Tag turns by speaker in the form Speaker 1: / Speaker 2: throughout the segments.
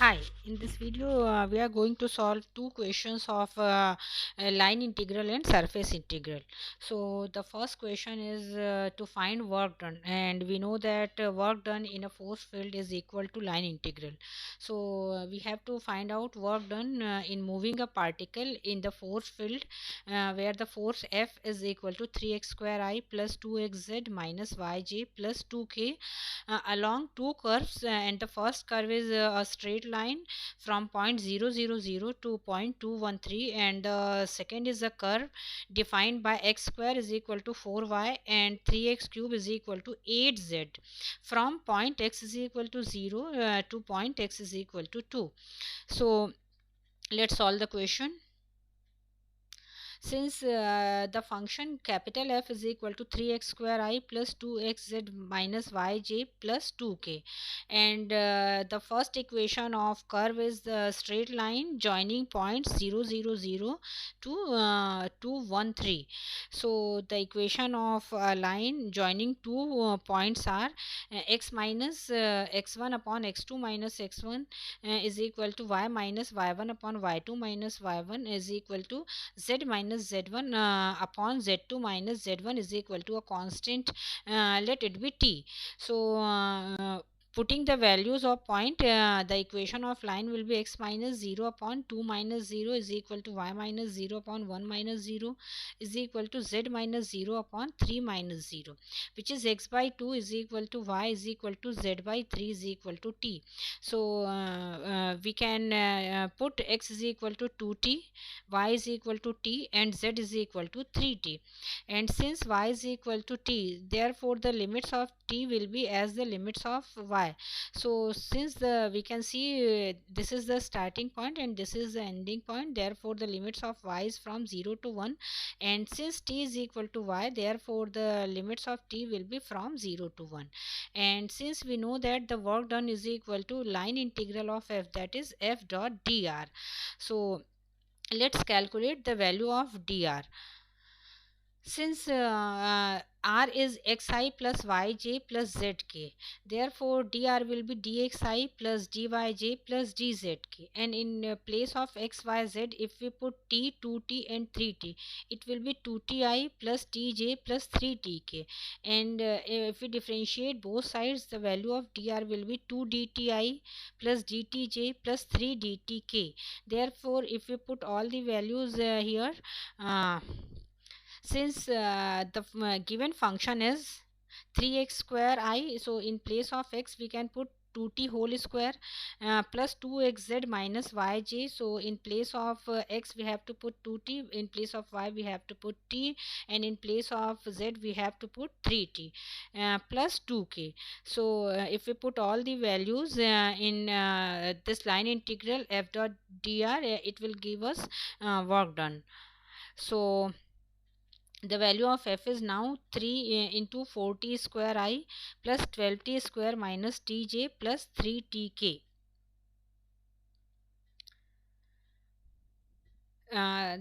Speaker 1: Hi, in this video we are going to solve two questions of line integral and surface integral. So the first question is to find work done, and we know that work done in a force field is equal to line integral. So we have to find out work done in moving a particle in the force field where the force F is equal to 3x square I plus 2xz minus yj plus 2k along two curves, and the first curve is a straight line from point 000 to point 213, and the second is a curve defined by x square is equal to 4y and 3x cube is equal to 8z from point x is equal to 0 to point x is equal to 2. So let's solve the question. Since the function capital F is equal to 3x square I plus 2xz minus yj plus 2k, and the first equation of curve is the straight line joining points 000 to 213. So the equation of a line joining two points are x minus x1 upon x2 minus x1 is equal to y minus y1 upon y2 minus y1 is equal to z minus z1 upon z2 minus z1 is equal to a constant, let it be t. So putting the values of point, the equation of line will be x minus 0 upon 2 minus 0 is equal to y minus 0 upon 1 minus 0 is equal to z minus 0 upon 3 minus 0, which is x by 2 is equal to y is equal to z by 3 is equal to t. So we can put x is equal to 2t, y is equal to t, and z is equal to 3t. And since y is equal to t, therefore the limits of t will be as the limits of y. So since the we can see this is the starting point and this is the ending point, therefore the limits of y is from 0 to 1, and since t is equal to y, therefore the limits of t will be from 0 to 1. And since we know that the work done is equal to line integral of f, that is f dot dr, so let's calculate the value of dr. Since r is xi plus yj plus zk, therefore dr will be dxi plus dyj plus dzk, and in place of xyz, if we put t, 2t and 3t, it will be 2ti plus tj plus 3tk, and if we differentiate both sides, the value of dr will be 2 dti plus dtj plus 3 dtk. Therefore if we put all the values here, uh, since the given function is 3x square I, so in place of x we can put 2t whole square plus 2xz minus yj. So in place of x we have to put 2t, in place of y we have to put t, and in place of z we have to put 3t plus 2k. So if we put all the values in this line integral f dot dr, it will give us work done. So the value of f is now 3 into 4t square I plus 12t square minus tj plus 3tk.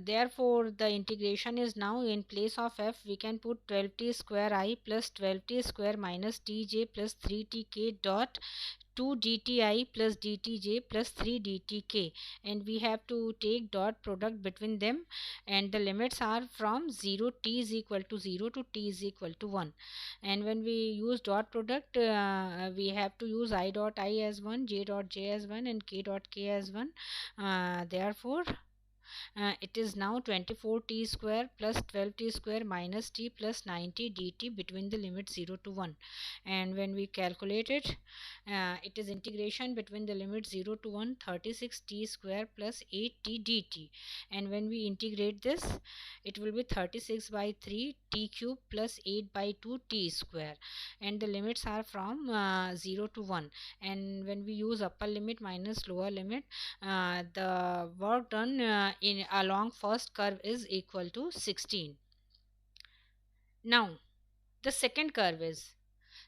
Speaker 1: Therefore the integration is now, in place of f we can put 12t square I plus 12t square minus tj plus 3tk dot 2 dti plus dtj plus 3 dtk, and we have to take dot product between them, and the limits are from 0 t is equal to 0 to t is equal to 1. And when we use dot product, we have to use I dot I as 1, j dot j as 1, and k dot k as 1. Therefore it is now 24t square plus 12t square minus t plus 90 dt between the limit 0 to 1. And when we calculate it, it is integration between the limit 0 to 1, 36t square plus 8t dt. And when we integrate this, it will be 36 by 3 t cube plus 8 by 2 t square, and the limits are from 0 to 1. And when we use upper limit minus lower limit, the work done in along first curve is equal to 16. Now the second curve is,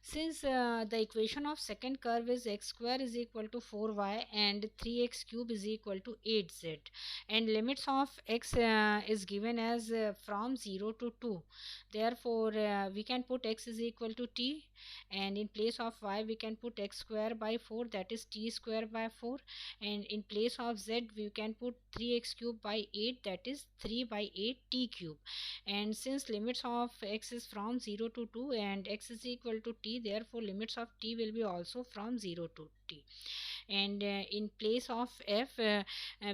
Speaker 1: Since the equation of second curve is x square is equal to 4y and 3x cube is equal to 8z, and limits of x is given as from 0 to 2, therefore we can put x is equal to t, and in place of y we can put x square by 4, that is t square by 4, and in place of z we can put 3x cube by 8, that is 3 by 8 t cube. And since limits of x is from 0 to 2 and x is equal to t, therefore limits of t will be also from 0 to t. And in place of f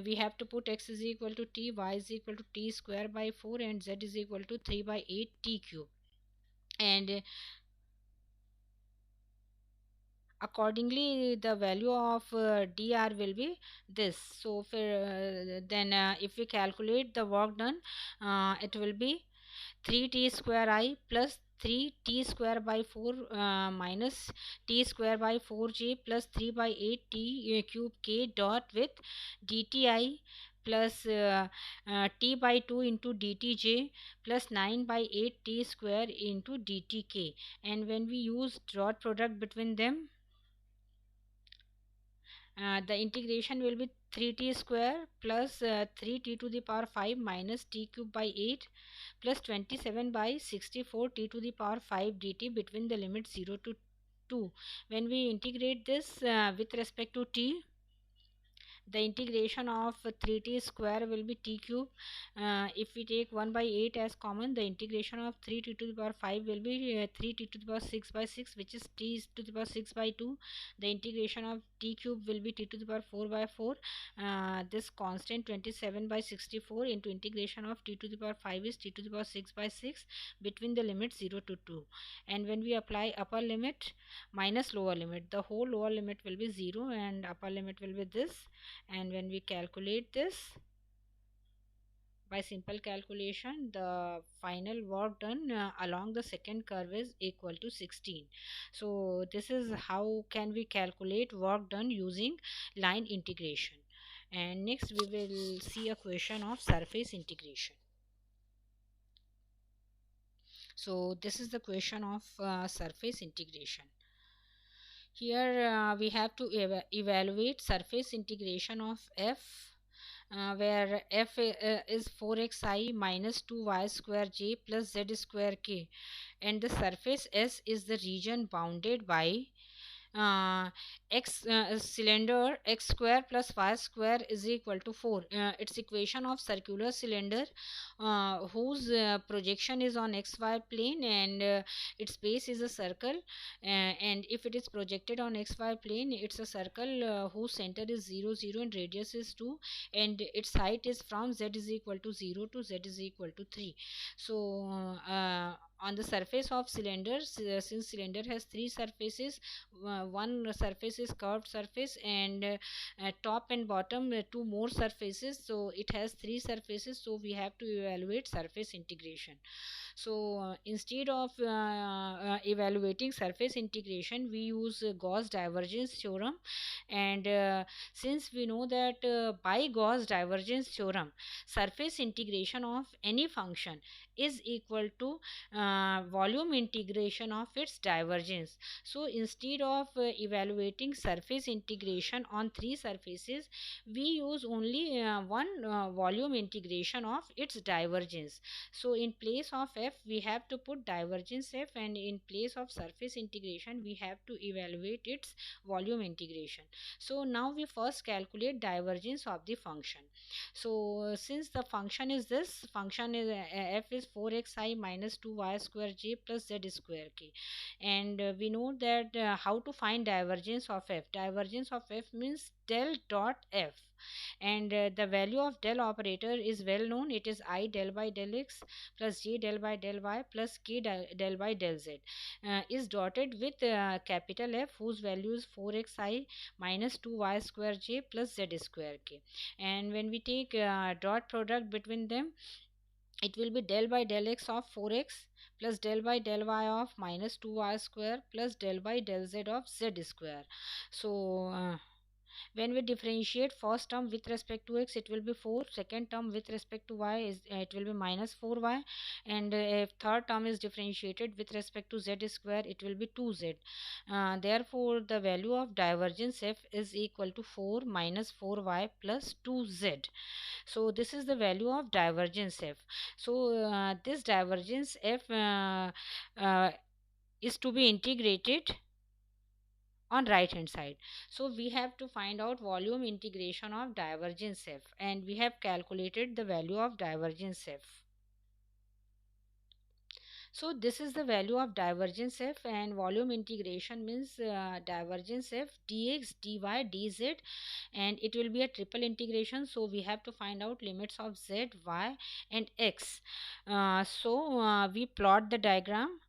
Speaker 1: we have to put x is equal to t, y is equal to t square by 4, and z is equal to 3 by 8 t cube. And accordingly the value of dr will be this. So then if we calculate the work done, it will be 3t square I plus 3t square by 4 minus t square by 4j plus 3 by 8 t cube k dot with dti plus t by 2 into dtj plus 9 by 8 t square into dtk. And when we use dot product between them, the integration will be 3t square plus 3t to the power 5 minus t cube by 8 plus 27 by 64 t to the power 5 dt between the limit 0 to 2. When we integrate this with respect to t, the integration of 3t square will be t cube. If we take 1 by 8 as common, the integration of 3t to the power 5 will be 3t to the power 6 by 6, which is t to the power 6 by 2. The integration of t cube will be t to the power 4 by 4. This constant 27 by 64 into integration of t to the power 5 is t to the power 6 by 6 between the limits 0 to 2. And when we apply upper limit minus lower limit, the whole lower limit will be 0 and upper limit will be this. And when we calculate this by simple calculation, the final work done along the second curve is equal to 16. So this is how can we calculate work done using line integration. And next we will see a question of surface integration. So this is the question of surface integration. Here we have to evaluate surface integration of f, where f is 4xi minus 2y square j plus z square k, and the surface S is the region bounded by uh, x cylinder x square plus y square is equal to 4. Its equation of circular cylinder whose projection is on xy plane, and its base is a circle, and if it is projected on xy plane, it's a circle whose center is 0 0 and radius is 2, and its height is from z is equal to 0 to z is equal to 3. So on the surface of cylinder, since cylinder has three surfaces, one surface is curved surface, and top and bottom two more surfaces, so it has three surfaces, so we have to evaluate surface integration. So instead of evaluating surface integration, we use Gauss divergence theorem. And since we know that by Gauss divergence theorem, surface integration of any function is equal to volume integration of its divergence. So instead of evaluating surface integration on three surfaces, we use only one volume integration of its divergence. So in place of f we have to put divergence f, and in place of surface integration we have to evaluate its volume integration. So now we first calculate divergence of the function. So since the function is this function is f is 4xi minus 2y square j plus z square k, and we know that how to find divergence of f. Divergence of f means del dot f, and the value of del operator is well known. It is I del by del x plus j del by del y plus k del by del z, is dotted with capital F, whose value is 4xi minus 2y square j plus z square k. And when we take dot product between them, it will be del by del x of 4x plus del by del y of minus 2y square plus del by del z of z square. So When we differentiate first term with respect to x, it will be 4. Second term with respect to y is it will be minus 4y, and if third term is differentiated with respect to z square, it will be 2z. Therefore, the value of divergence f is equal to 4 minus 4y plus 2z. So this is the value of divergence f. So this divergence f uh, is to be integrated on right hand side. So we have to find out volume integration of divergence f, and we have calculated the value of divergence f. So this is the value of divergence f, and volume integration means divergence f dx dy dz, and it will be a triple integration. So we have to find out limits of z, y and x. We plot the diagram.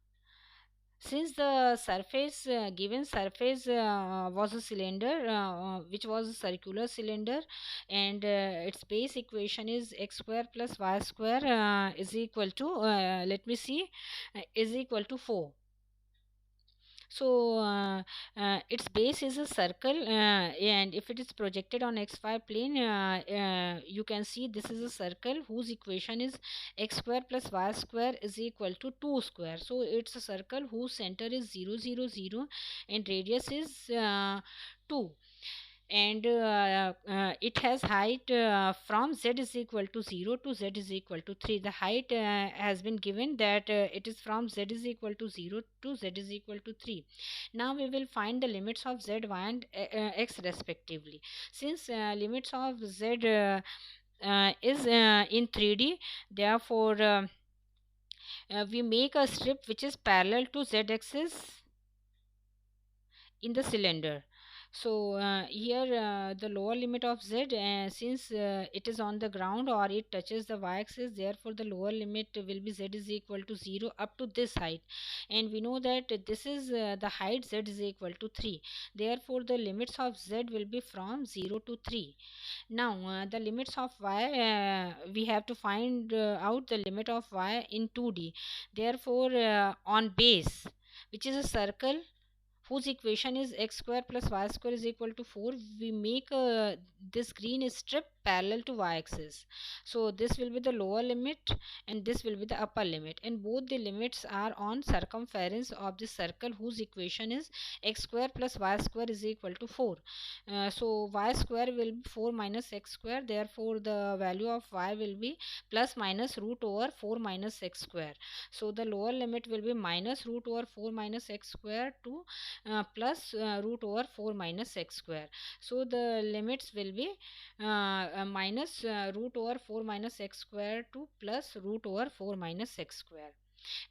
Speaker 1: Since the surface given surface was a cylinder, which was a circular cylinder, and its base equation is x square plus y square is equal to let me see is equal to 4. So its base is a circle, and if it is projected on xy plane, you can see this is a circle whose equation is x square plus y square is equal to 2 square. So it's a circle whose center is 0 0 0 and radius is 2, and it has height from z is equal to 0 to z is equal to 3. The height has been given that it is from z is equal to 0 to z is equal to 3. Now we will find the limits of z, y and x respectively. Since limits of z is in 3D, therefore we make a strip which is parallel to z axis in the cylinder. So here the lower limit of z, since it is on the ground or it touches the y-axis, therefore the lower limit will be z is equal to 0 up to this height, and we know that this is the height z is equal to 3. Therefore the limits of z will be from 0 to 3. Now the limits of y, we have to find out the limit of y in 2D. Therefore on base, which is a circle whose equation is x square plus y square is equal to 4, we make this green strip parallel to y-axis. So this will be the lower limit and this will be the upper limit, and both the limits are on circumference of the circle whose equation is x square plus y square is equal to 4. So y square will be 4 minus x square, therefore the value of y will be plus minus root over 4 minus x square. So the lower limit will be minus root over 4 minus x square to plus root over 4 minus x square. So the limits will be minus root over 4 minus x square to plus root over 4 minus x square.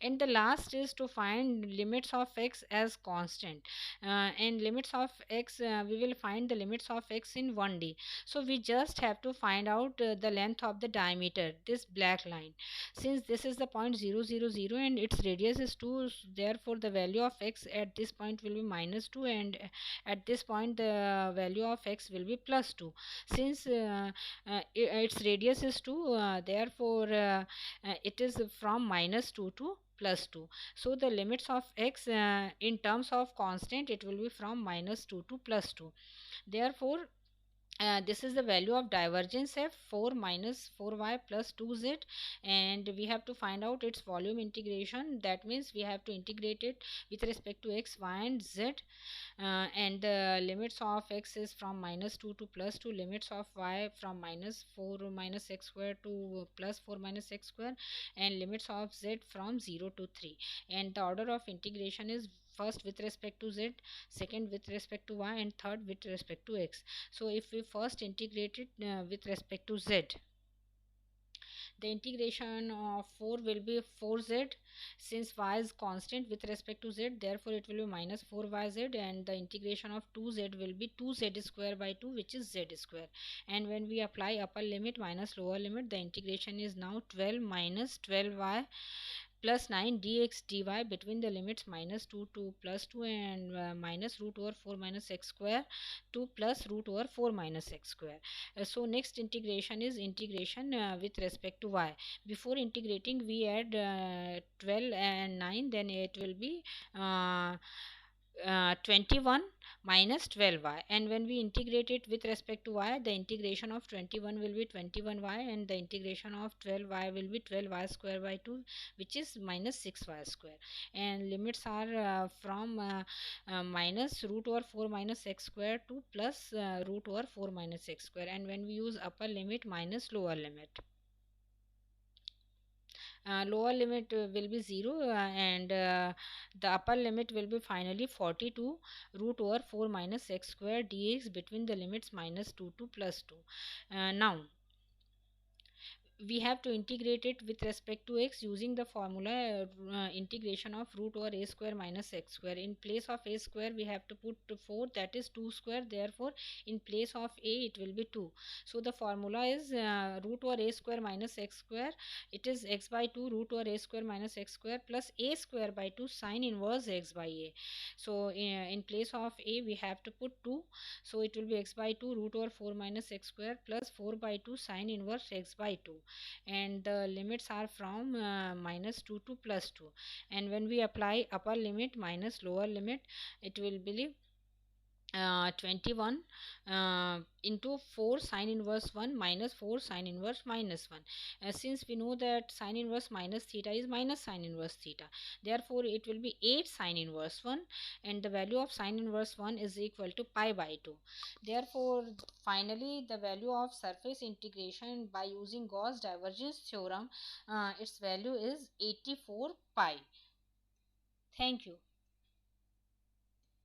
Speaker 1: And the last is to find limits of x as constant, and limits of x, we will find the limits of x in 1D. So we just have to find out the length of the diameter, this black line. Since this is the point 0 0 0 and its radius is 2, therefore the value of x at this point will be minus 2, and at this point the value of x will be plus 2. Since its radius is 2, therefore it is from minus 2 to plus 2. So the limits of x in terms of constant, it will be from minus 2 to plus 2. Therefore this is the value of divergence f, 4 minus 4y plus 2z, and we have to find out its volume integration. That means we have to integrate it with respect to x, y and z, and the limits of x is from minus 2 to plus 2, limits of y from minus 4 minus x square to plus 4 minus x square, and limits of z from 0 to 3. And the order of integration is first with respect to z, second with respect to y, and third with respect to x. So if we first integrate it with respect to z, the integration of 4 will be 4z. Since y is constant with respect to z, therefore it will be minus 4yz, and the integration of 2z will be 2z square by 2, which is z square. And when we apply upper limit minus lower limit, the integration is now 12 minus 12y plus 9 dx dy between the limits minus 2 to plus 2, and minus root over 4 minus x square to plus root over 4 minus x square. So next integration is integration with respect to y. Before integrating, we add 12 and 9, then it will be 21 minus 12y, and when we integrate it with respect to y, the integration of 21 will be 21y and the integration of 12y will be 12y square by 2, which is minus 6y square, and limits are from minus root over 4 minus x square to plus root over 4 minus x square, and when we use upper limit minus lower limit, lower limit will be 0, and the upper limit will be finally 42 root over 4 minus x square dx between the limits minus 2 to plus 2. Now we have to integrate it with respect to x using the formula integration of root over a square minus x square. In place of a square we have to put 4, that is 2 square, therefore in place of a it will be 2. So the formula is root over a square minus x square, it is x by 2 root over a square minus x square plus a square by 2 sine inverse x by a. So in place of a we have to put 2, so it will be x by 2 root over 4 minus x square plus 4 by 2 sine inverse x by 2, and the limits are from minus 2 to plus 2, and when we apply upper limit minus lower limit, it will be 21 into 4 sine inverse 1 minus 4 sine inverse minus 1. Since we know that sine inverse minus theta is minus sine inverse theta, therefore it will be 8 sine inverse 1, and the value of sine inverse 1 is equal to pi by 2. Therefore finally the value of surface integration by using Gauss divergence theorem, its value is 84 pi. Thank you.